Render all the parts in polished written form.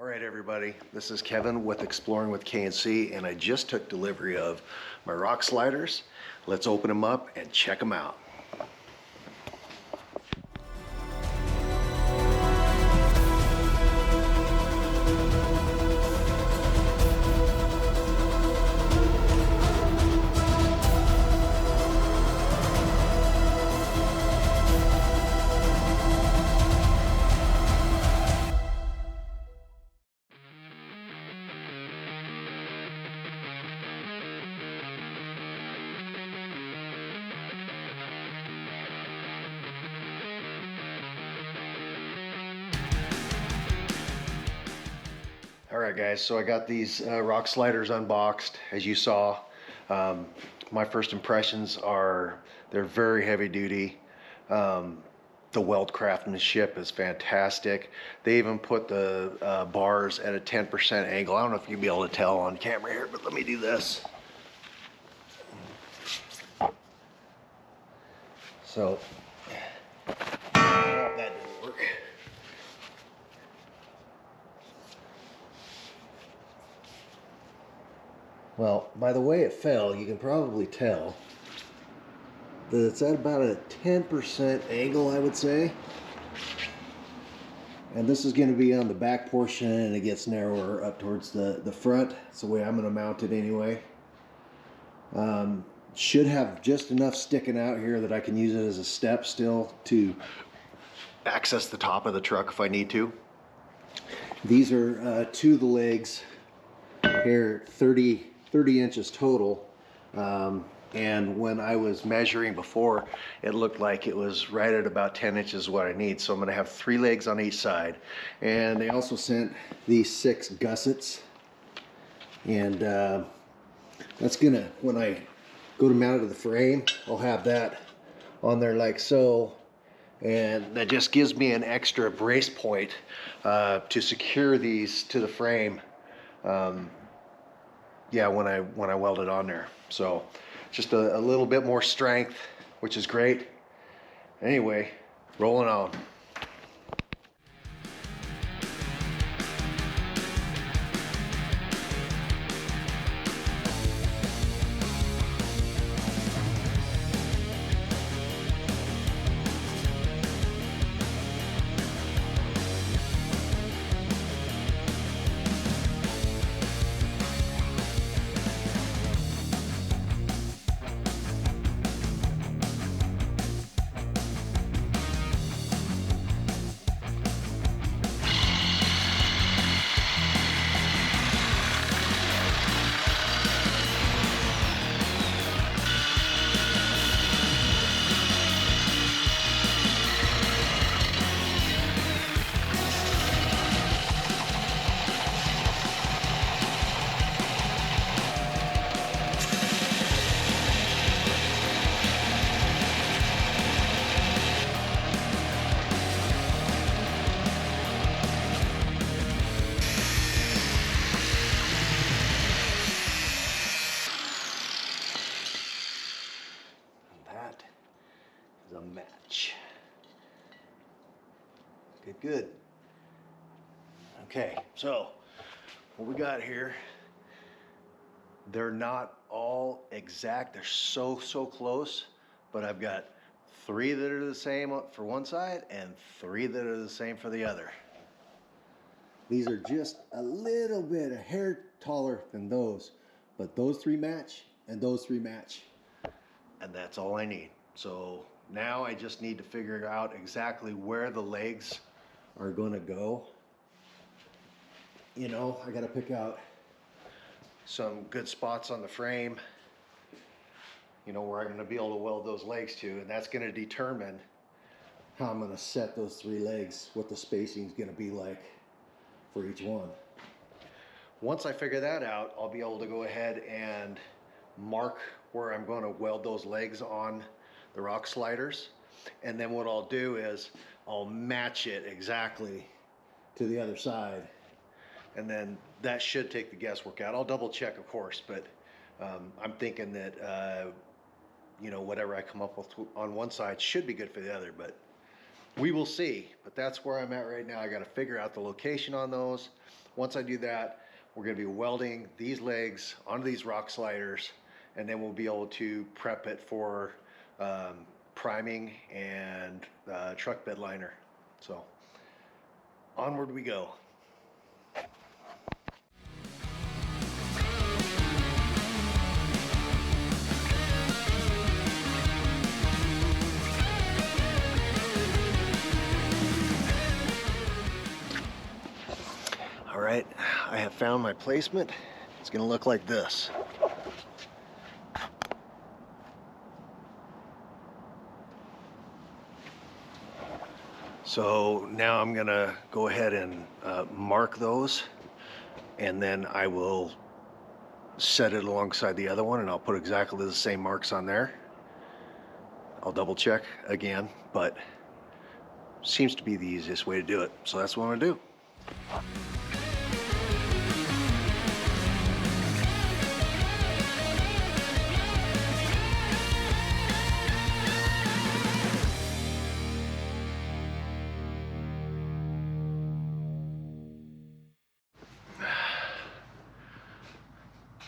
All right, everybody, this is Kevin with Exploring with KNC, and I just took delivery of my rock sliders. Let's open them up and check them out. All right, guys, so I got these rock sliders unboxed, as you saw. My first impressions are they're very heavy duty. The weld craftsmanship is fantastic. They even put the bars at a 10% angle. I don't know if you'll be able to tell on camera here, but let me do this. So, that didn't work. Well, by the way it fell, you can probably tell that it's at about a 10% angle, I would say. And this is going to be on the back portion, and it gets narrower up towards the front. It's the way I'm going to mount it anyway. Should have just enough sticking out here that I can use it as a step still to access the top of the truck if I need to. These are two of the legs here, 30 inches total, and when I was measuring before, it looked like it was right at about 10 inches what I need. So I'm going to have 3 legs on each side, and they also sent these 6 gussets, and that's gonna, when I go to mount it to the frame, I'll have that on there like so, and that just gives me an extra brace point to secure these to the frame. Yeah, when I weld it on there. So just a little bit more strength, which is great. Anyway, rolling on. A match. Good. Okay, so what we got here, they're not all exact. They're so close, but I've got 3 that are the same for one side and 3 that are the same for the other. These are just a little bit, a hair taller than those, but those 3 match and those 3 match, and that's all I need. So now I just need to figure out exactly where the legs are going to go. You know, I got to pick out some good spots on the frame, you know, where I'm going to be able to weld those legs to, and that's going to determine how I'm going to set those 3 legs, what the spacing is going to be like for each one. Once I figure that out, I'll be able to go ahead and mark where I'm going to weld those legs on the rock sliders, and then what I'll do is I'll match it exactly to the other side, and then that should take the guesswork out. I'll double check, of course, but I'm thinking that you know, whatever I come up with on one side should be good for the other, but we will see. But that's where I'm at right now. I got to figure out the location on those. once I do that, we're gonna be welding these legs onto these rock sliders, and then we'll be able to prep it for priming and truck bed liner. So onward we go. All right, I have found my placement. It's gonna look like this. So now I'm gonna go ahead and mark those, and then I will set it alongside the other one, and I'll put exactly the same marks on there. I'll double check again, but seems to be the easiest way to do it. So that's what I'm gonna do.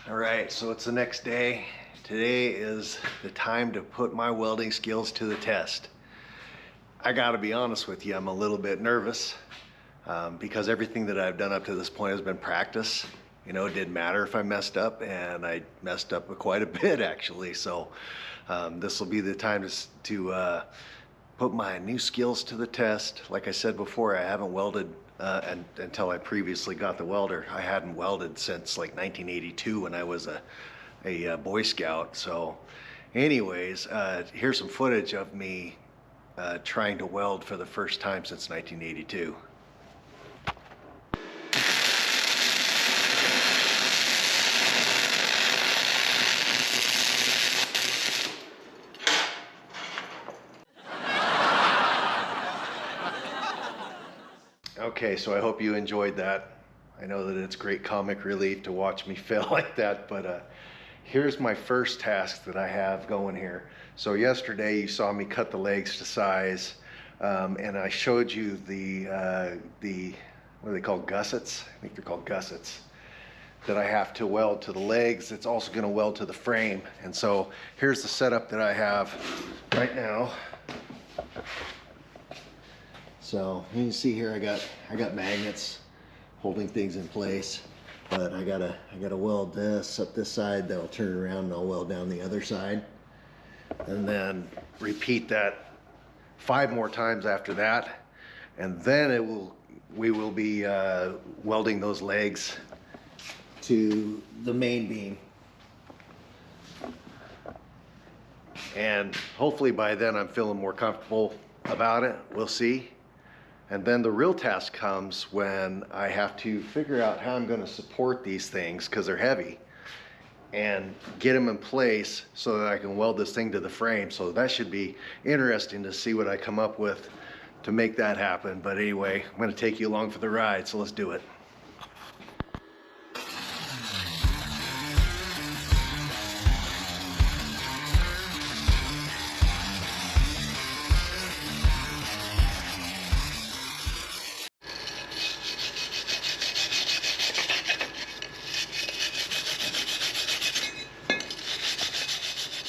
All right, so it's the next day. Today is the time to put my welding skills to the test. I gotta be honest with you, I'm a little bit nervous because everything that I've done up to this point has been practice. You know, it didn't matter if I messed up, and I messed up quite a bit actually. So this will be the time to put my new skills to the test. Like I said before, I haven't welded until I previously got the welder. I hadn't welded since like 1982 when I was a Boy Scout. So anyways, here's some footage of me trying to weld for the first time since 1982. Okay, so I hope you enjoyed that. I know that it's great comic relief to watch me fail like that, but here's my first task that I have going here. So yesterday you saw me cut the legs to size, and I showed you the what are they called, gussets? I think they're called gussets, that I have to weld to the legs. It's also gonna weld to the frame. And so here's the setup that I have right now. So you can see here I got magnets holding things in place, but I gotta weld this up this side, then I'll turn around and I'll weld down the other side, and then repeat that 5 more times after that, and then we will be welding those legs to the main beam, and hopefully by then I'm feeling more comfortable about it. We'll see. And then the real task comes when I have to figure out how I'm going to support these things, because they're heavy, and get them in place so that I can weld this thing to the frame. So that should be interesting to see what I come up with to make that happen. But anyway, I'm going to take you along for the ride, so let's do it.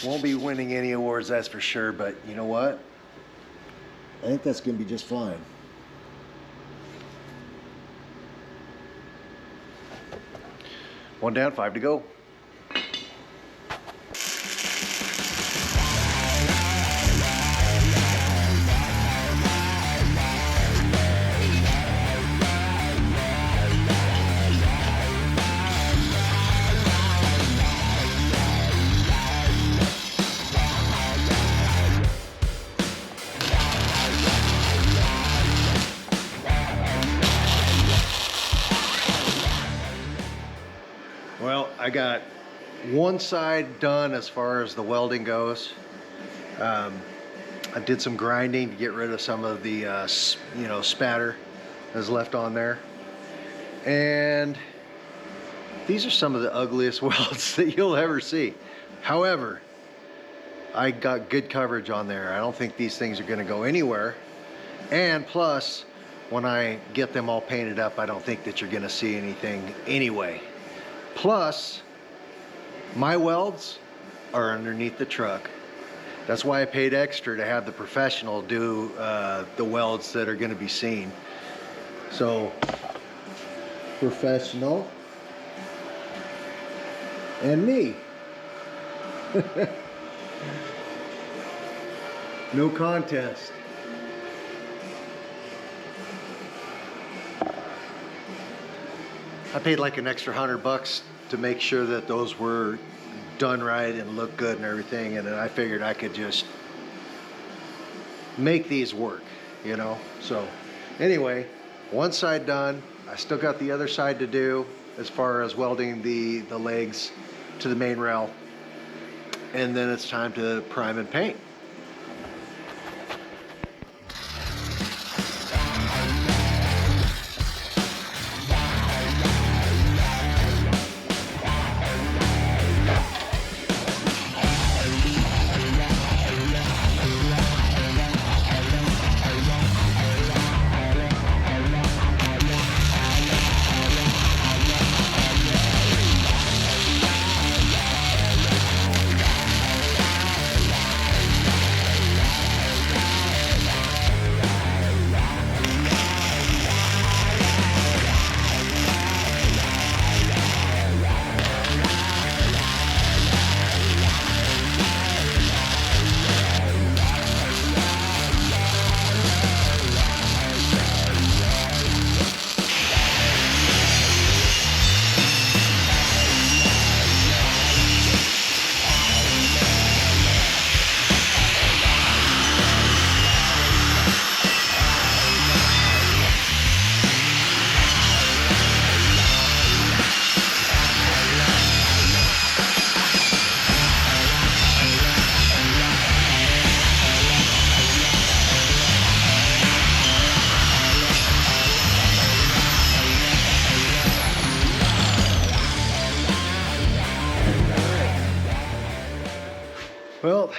Won't be winning any awards, that's for sure, but you know what? I think that's gonna be just fine. One down, 5 to go. Well, I got one side done as far as the welding goes. I did some grinding to get rid of some of the spatter that's left on there. And these are some of the ugliest welds that you'll ever see. However, I got good coverage on there. I don't think these things are gonna go anywhere. And plus, when I get them all painted up, I don't think that you're gonna see anything anyway. Plus, my welds are underneath the truck. That's why I paid extra to have the professional do the welds that are gonna be seen. So, professional and me. No contest. I paid like an extra $100 to make sure that those were done right and look good and everything, and then I figured I could just make these work, you know. So anyway, one side done. I still got the other side to do as far as welding the legs to the main rail, and then it's time to prime and paint. Well,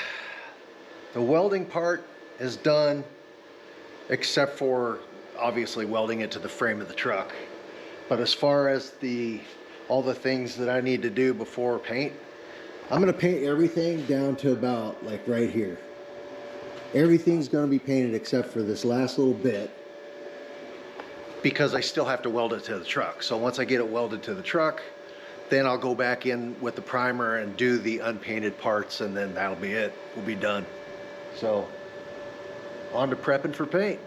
the welding part is done, except for obviously welding it to the frame of the truck. But as far as all the things that I need to do before paint, I'm gonna paint everything down to about like right here. Everything's gonna be painted except for this last little bit, because I still have to weld it to the truck. So once I get it welded to the truck, then I'll go back in with the primer and do the unpainted parts, and then that'll be it. We'll be done. So, on to prepping for paint.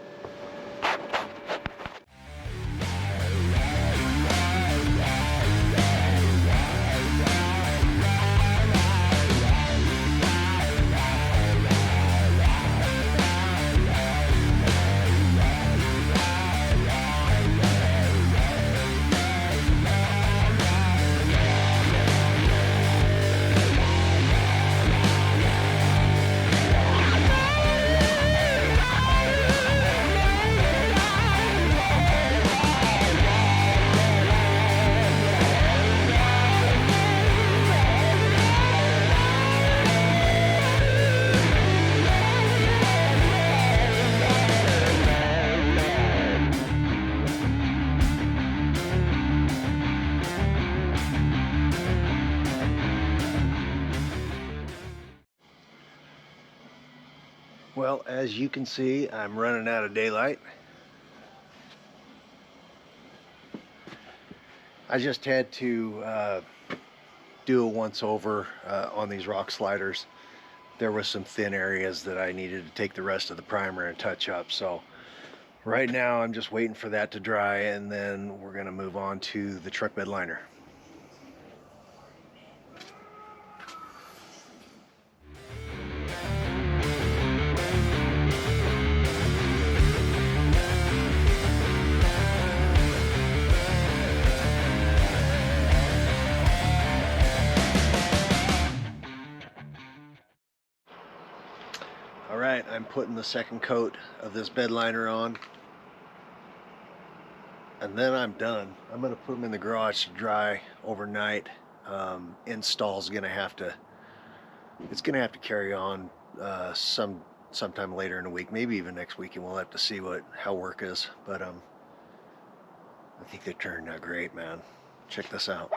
Well, as you can see, I'm running out of daylight. I just had to do a once over on these rock sliders. There was some thin areas that I needed to take the rest of the primer and touch up. So right now I'm just waiting for that to dry, and then we're gonna move on to the truck bed liner. Alright, I'm putting the second coat of this bed liner on, and then I'm done. I'm going to put them in the garage to dry overnight. Install's going to have to, it's going to have to carry on some sometime later in the week, maybe even next week, and we'll have to see how work is. But I think they turned out great, man. Check this out.